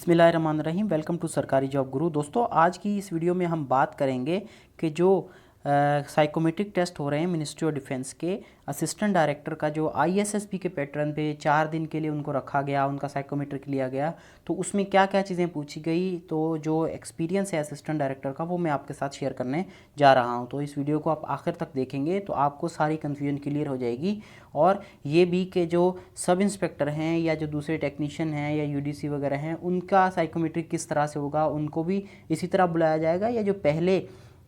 बिस्मिल्लाहिर्रहमानिर्रहीम। Welcome to सरकारी job गुरु। दोस्तों, आज की इस वीडियो में हम बात करेंगे कि जो साइकोमेट्रिक टेस्ट हो रहे हैं मिनिस्ट्री ऑफ डिफेंस के असिस्टेंट डायरेक्टर का, जो आईएसएसबी के पैटर्न पे 4 दिन के लिए उनको रखा गया, उनका साइकोमेट्रिक लिया गया, तो उसमें क्या क्या चीज़ें पूछी गई, तो जो एक्सपीरियंस है असिस्टेंट डायरेक्टर का वो मैं आपके साथ शेयर करने जा रहा हूं। तो इस वीडियो को आप आखिर तक देखेंगे तो आपको सारी कन्फ्यूजन क्लियर हो जाएगी। और ये भी कि जो सब इंस्पेक्टर हैं या जो दूसरे टेक्नीशियन हैं या यूडीसी वगैरह हैं, उनका साइकोमेट्रिक किस तरह से होगा, उनको भी इसी तरह बुलाया जाएगा या जो पहले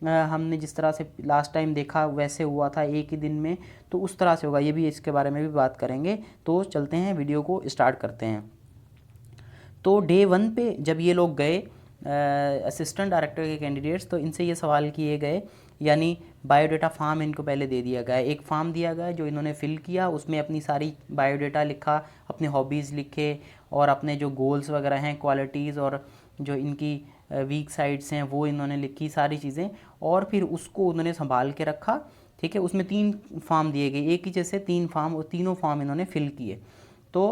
हमने जिस तरह से लास्ट टाइम देखा वैसे हुआ था एक ही दिन में, तो उस तरह से होगा। ये भी, इसके बारे में भी बात करेंगे। तो चलते हैं, वीडियो को स्टार्ट करते हैं। तो डे 1 पे जब ये लोग गए असिस्टेंट डायरेक्टर के कैंडिडेट्स, तो इनसे ये सवाल किए गए, यानी बायोडाटा फॉर्म इनको पहले दे दिया गया। एक फॉर्म दिया गया जो इन्होंने फिल किया, उसमें अपनी सारी बायोडाटा लिखा, अपने हॉबीज़ लिखे और अपने जो गोल्स वगैरह हैं, क्वालिटीज़ और जो इनकी वीक साइड्स हैं वो इन्होंने लिखी सारी चीज़ें, और फिर उसको उन्होंने संभाल के रखा। ठीक है, उसमें 3 फॉर्म दिए गए, एक ही जैसे 3 फॉर्म, और तीनों फॉर्म इन्होंने फिल किए। तो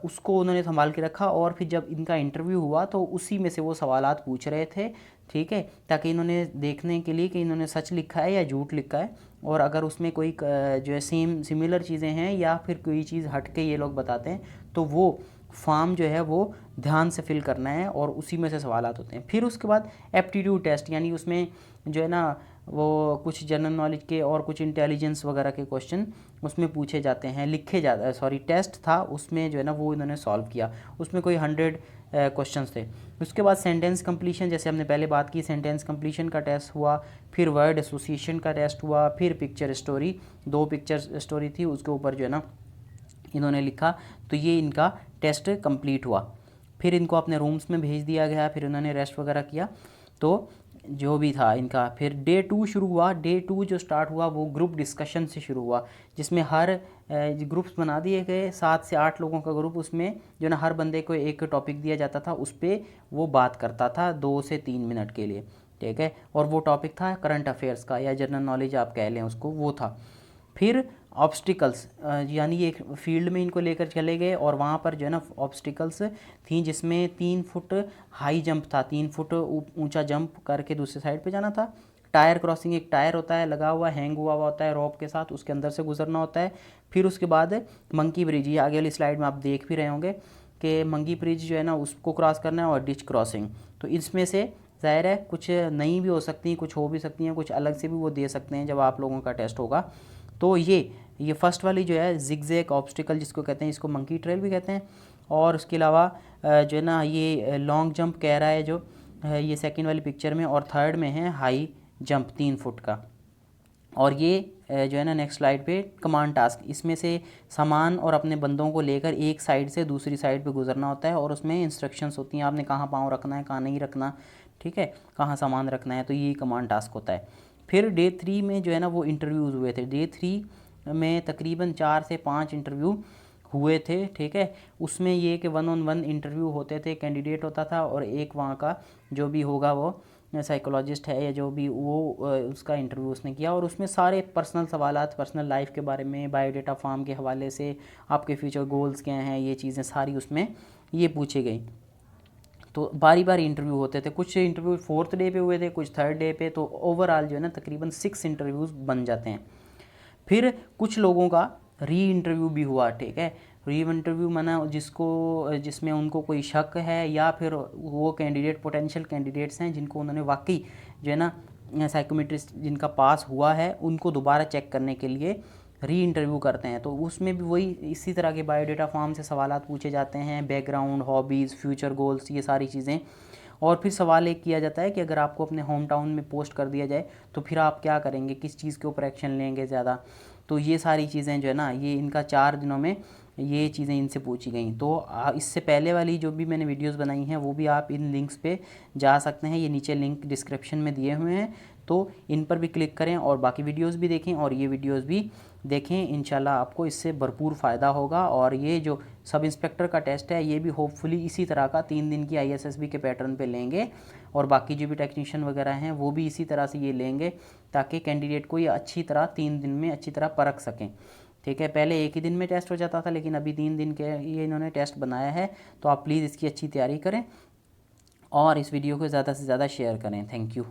उसको उन्होंने संभाल के रखा, और फिर जब इनका इंटरव्यू हुआ तो उसी में से वो सवालात पूछ रहे थे। ठीक है, ताकि इन्होंने देखने के लिए कि इन्होंने सच लिखा है या झूठ लिखा है, और अगर उसमें कोई जो है सिमिलर चीज़ें हैं या फिर कोई चीज़ हट के ये लोग बताते हैं, तो वो फॉर्म जो है वो ध्यान से फिल करना है, और उसी में से सवालात होते हैं। फिर उसके बाद एप्टीट्यूड टेस्ट, यानी उसमें जो है ना वो कुछ जनरल नॉलेज के और कुछ इंटेलिजेंस वगैरह के क्वेश्चन उसमें पूछे जाते हैं, लिखे जाते, सॉरी टेस्ट था उसमें जो है ना वो इन्होंने सॉल्व किया। उसमें कोई 100 क्वेश्चंस थे। उसके बाद सेंटेंस कंप्लीशन, जैसे हमने पहले बात की, सेंटेंस कंप्लीशन का टेस्ट हुआ। फिर वर्ड एसोसिएशन का टेस्ट हुआ। फिर पिक्चर स्टोरी, 2 पिक्चर स्टोरी थी, उसके ऊपर जो है ना इन्होंने लिखा। तो ये इनका टेस्ट कंप्लीट हुआ। फिर इनको अपने रूम्स में भेज दिया गया, फिर इन्होंने रेस्ट वगैरह किया। तो जो भी था इनका, फिर डे 2 शुरू हुआ। डे 2 जो स्टार्ट हुआ वो ग्रुप डिस्कशन से शुरू हुआ, जिसमें हर ग्रुप्स बना दिए गए, 7 से 8 लोगों का ग्रुप। उसमें जो ना हर बंदे को एक टॉपिक दिया जाता था, उस पर वो बात करता था 2 से 3 मिनट के लिए। ठीक है, और वो टॉपिक था करंट अफेयर्स का, या जनरल नॉलेज आप कह लें उसको, वो था। फिर ऑब्स्टिकल्स, यानी एक फील्ड में इनको लेकर चले गए, और वहाँ पर जो है ना ऑब्स्टिकल्स थी, जिसमें 3 फुट हाई जंप था, 3 फुट ऊंचा जंप करके दूसरे साइड पे जाना था। टायर क्रॉसिंग, एक टायर होता है लगा हुआ, हैंग हुआ होता है रॉप के साथ, उसके अंदर से गुजरना होता है। फिर उसके बाद मंकी ब्रिज, ये आगे वाली स्लाइड में आप देख भी रहे होंगे कि मंकी ब्रिज जो है ना उसको क्रॉस करना है, और डिच क्रॉसिंग। तो इसमें से ज़ाहिर है कुछ नई भी हो सकती हैं, कुछ हो भी सकती हैं, कुछ अलग से भी वो दे सकते हैं जब आप लोगों का टेस्ट होगा। तो ये फर्स्ट वाली जो है जिगजैग ऑब्स्टिकल जिसको कहते हैं, इसको मंकी ट्रेल भी कहते हैं। और उसके अलावा जो है ना ये लॉन्ग जंप कह रहा है जो ये सेकंड वाली पिक्चर में, और थर्ड में है हाई जंप 3 फुट का। और ये जो है ना नेक्स्ट स्लाइड पे कमांड टास्क, इसमें से सामान और अपने बंदों को लेकर एक साइड से दूसरी साइड पे गुजरना होता है, और उसमें इंस्ट्रक्शंस होती हैं, आपने कहाँ पाँव रखना है, कहाँ नहीं रखना, ठीक है, कहाँ सामान रखना है। तो ये कमांड टास्क होता है। फिर डे 3 में जो है ना वो इंटरव्यूज़ हुए थे। डे 3 में तकरीबन 4 से 5 इंटरव्यू हुए थे। ठीक है, उसमें ये कि 1-on-1 इंटरव्यू होते थे, कैंडिडेट होता था, और एक वहाँ का जो भी होगा वो साइकोलॉजिस्ट है या जो भी वो उसका इंटरव्यू उसने किया। और उसमें सारे पर्सनल सवालात, पर्सनल लाइफ के बारे में, बायोडाटा फॉर्म के हवाले से, आपके फ्यूचर गोल्स क्या हैं, ये चीज़ें सारी उसमें ये पूछी गई। तो बारी बारी इंटरव्यू होते थे, कुछ इंटरव्यू 4th डे पे हुए थे, कुछ 3rd डे पे। तो ओवरऑल जो है ना तकरीबन 6 इंटरव्यूज़ बन जाते हैं। फिर कुछ लोगों का री इंटरव्यू भी हुआ। ठीक है, री इंटरव्यू माना जिसमें उनको कोई शक है, या फिर वो कैंडिडेट पोटेंशियल कैंडिडेट्स हैं जिनको उन्होंने वाकई जो है ना साइकोमेट्रिस्ट जिनका पास हुआ है, उनको दोबारा चेक करने के लिए री इंटरव्यू करते हैं। तो उसमें भी वही इसी तरह के बायोडाटा फॉर्म से सवालात पूछे जाते हैं, बैकग्राउंड, हॉबीज़, फ्यूचर गोल्स, ये सारी चीज़ें। और फिर सवाल एक किया जाता है कि अगर आपको अपने होम टाउन में पोस्ट कर दिया जाए तो फिर आप क्या करेंगे, किस चीज़ के ऊपर एक्शन लेंगे ज़्यादा। तो ये सारी चीज़ें जो है ना, ये इनका 4 दिनों में ये चीज़ें इनसे पूछी गई। तो इससे पहले वाली जो भी मैंने वीडियोस बनाई हैं वो भी आप इन लिंक्स पे जा सकते हैं, ये नीचे लिंक डिस्क्रिप्शन में दिए हुए हैं, तो इन पर भी क्लिक करें और बाकी वीडियोस भी देखें और ये वीडियोस भी देखें। इंशाल्लाह आपको इससे भरपूर फ़ायदा होगा। और ये जो सब इंस्पेक्टर का टेस्ट है ये भी होपफुली इसी तरह का 3 दिन की आईएसएसबी के पैटर्न पे लेंगे, और बाकी जो भी टेक्नीशियन वगैरह हैं वो भी इसी तरह से ये लेंगे, ताकि कैंडिडेट को ये अच्छी तरह 3 दिन में अच्छी तरह परख सकें। ठीक है, पहले एक ही दिन में टेस्ट हो जाता था, लेकिन अभी 3 दिन के ये इन्होंने टेस्ट बनाया है। तो आप प्लीज़ इसकी अच्छी तैयारी करें और इस वीडियो को ज़्यादा से ज़्यादा शेयर करें। Thank you.